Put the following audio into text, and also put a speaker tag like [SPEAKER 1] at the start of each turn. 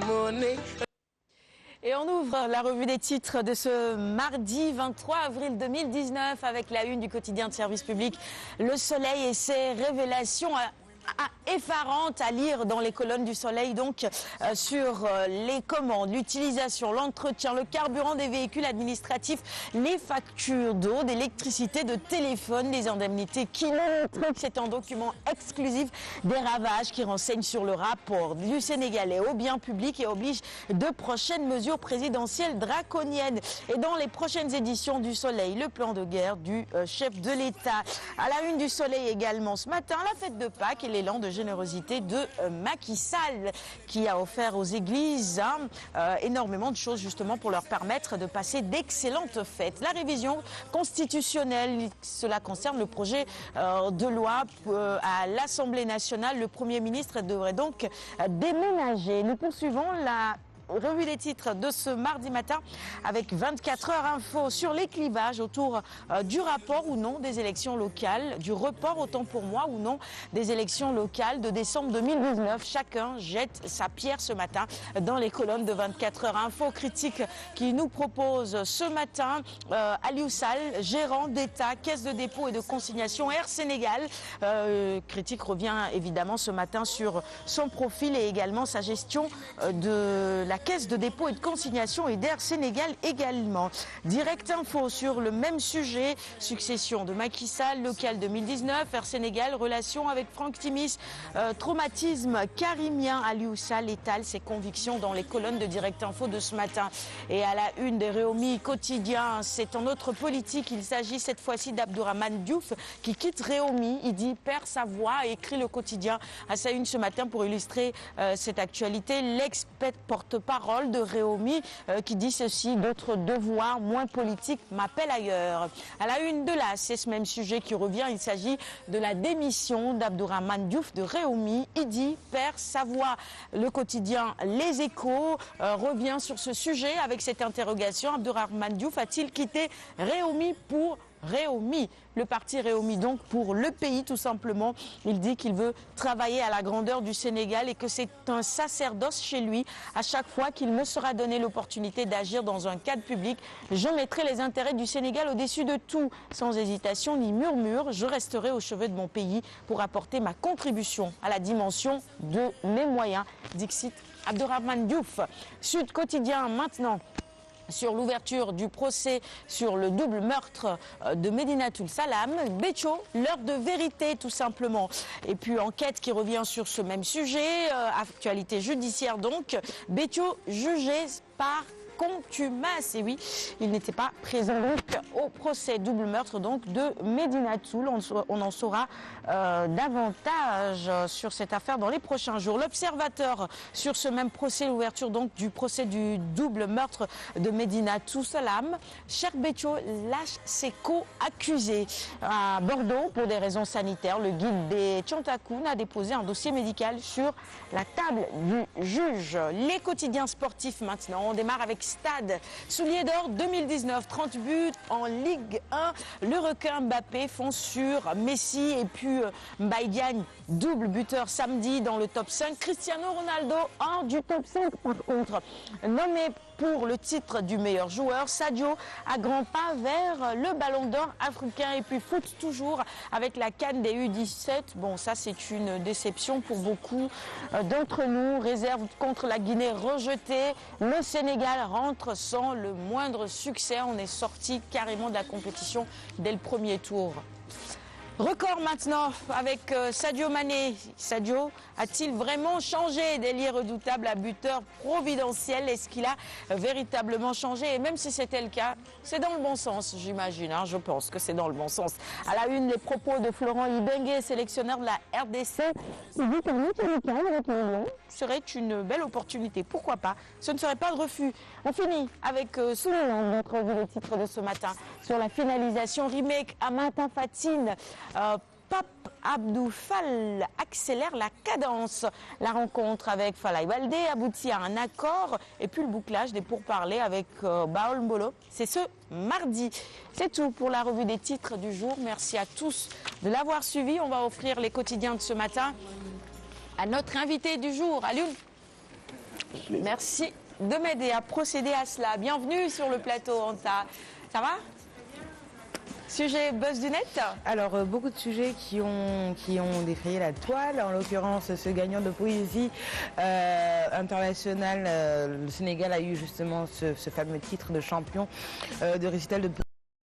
[SPEAKER 1] money.
[SPEAKER 2] Et on ouvre la revue des titres de ce mardi 23 avril 2019 avec la une du quotidien de service public Le Soleil et ses révélations effarante à lire dans les colonnes du Soleil, donc sur les commandes, l'utilisation, l'entretien, le carburant des véhicules administratifs, les factures d'eau, d'électricité, de téléphone, les indemnités kilométriques. C'est un document exclusif des ravages qui renseigne sur le rapport du Sénégalais au bien public et oblige de prochaines mesures présidentielles draconiennes. Et dans les prochaines éditions du Soleil, le plan de guerre du chef de l'État. À la une du Soleil également ce matin, la fête de Pâques et l'élan de générosité de Macky Sall qui a offert aux églises énormément de choses justement pour leur permettre de passer d'excellentes fêtes. La révision constitutionnelle, cela concerne le projet de loi à l'Assemblée nationale. Le Premier ministre devrait donc déménager. Nous poursuivons la revue des titres de ce mardi matin avec 24 heures info sur les clivages autour du rapport ou non des élections locales, du report autant pour moi ou non des élections locales de décembre 2019. Chacun jette sa pierre ce matin dans les colonnes de 24 heures info. Critique qui nous propose ce matin Aliou Sall, gérant d'État, caisse de dépôt et de consignation Air Sénégal. Critique revient évidemment ce matin sur son profil et également sa gestion de la caisse de dépôt et de consignation et d'Air Sénégal également. Direct info sur le même sujet, succession de Macky Sall, local 2019, Air Sénégal, relation avec Franck Timis, traumatisme karimien. Aliou Sall étale ses convictions dans les colonnes de Direct info de ce matin. Et à la une des Réumi quotidien, c'est en autre politique, il s'agit cette fois-ci d'Abdourahmane Diouf qui quitte Réumi. Il dit perd sa voix et écrit le quotidien à sa une ce matin pour illustrer cette actualité. L'ex-porte-parole de Réumi qui dit ceci: d'autres devoirs moins politiques m'appellent ailleurs. À la une de là, c'est ce même sujet qui revient. Il s'agit de la démission d'Abdourahmane Diouf de Réumi. Il dit perd sa voix. Le quotidien Les Échos revient sur ce sujet avec cette interrogation: Abdourahmane Diouf a-t-il quitté Réumi pour Réumi, le parti Réumi donc pour le pays tout simplement. Il dit qu'il veut travailler à la grandeur du Sénégal et que c'est un sacerdoce chez lui. À chaque fois qu'il me sera donné l'opportunité d'agir dans un cadre public, je mettrai les intérêts du Sénégal au-dessus de tout. Sans hésitation ni murmure, je resterai au chevet de mon pays pour apporter ma contribution à la dimension de mes moyens. Dixit Abdourahmane Diouf. Sud Quotidien maintenant, sur l'ouverture du procès sur le double meurtre de Médinatoul Salam. Béthio, l'heure de vérité tout simplement. Et puis enquête qui revient sur ce même sujet, actualité judiciaire donc. Béthio jugé par contumace. Et oui, il n'était pas présent donc au procès double meurtre donc de Médinatoul. On en saura davantage sur cette affaire dans les prochains jours. L'Observateur sur ce même procès, l'ouverture donc du procès du double meurtre de Médinatoul Salam. Cheikh Béthio lâche ses co-accusés. À Bordeaux, pour des raisons sanitaires, le guide des Tchantakoun a déposé un dossier médical sur la table du juge. Les quotidiens sportifs maintenant. On démarre avec Stade. Soulier d'or 2019, 30 buts en Ligue 1. Le requin Mbappé fonce sur Messi et puis Mbaye Diagne, double buteur samedi dans le top 5. Cristiano Ronaldo hors du top 5 par contre. Nommé pour le titre du meilleur joueur, Sadio à grands pas vers le ballon d'or africain. Et puis foot toujours avec la CAN des U17. Bon, ça c'est une déception pour beaucoup d'entre nous. Réserve contre la Guinée rejetée. Le Sénégal rentre sans le moindre succès. On est sorti carrément de la compétition dès le premier tour. Record maintenant avec Sadio Mané. Sadio a-t-il vraiment changé d'ailier redoutable à buteur providentiel? Est-ce qu'il a véritablement changé? Et même si c'était le cas, c'est dans le bon sens, j'imagine. Je pense que c'est dans le bon sens. À la une, les propos de Florent Ibenge, sélectionneur de la RDC. Il dit qu'un autre local avec le Lion serait une belle opportunité. Pourquoi pas? Ce ne serait pas de refus. On finit avec Souleymane, notre revue des titres de ce matin, sur la finalisation remake Amata Fatine. Pape Abdou Fall accélère la cadence. La rencontre avec Falaye Baldé aboutit à un accord et puis le bouclage des pourparlers avec Baol Mbolo. C'est ce mardi. C'est tout pour la revue des titres du jour. Merci à tous de l'avoir suivi. On va offrir les quotidiens de ce matin à notre invité du jour, Alioune. Merci de m'aider à procéder à cela. Bienvenue sur le plateau, Anta. Ça va? Sujet buzz du net?
[SPEAKER 1] Alors, beaucoup de sujets qui ont défrayé la toile. En l'occurrence, ce gagnant de poésie international, le Sénégal a eu justement ce fameux titre de champion de récital de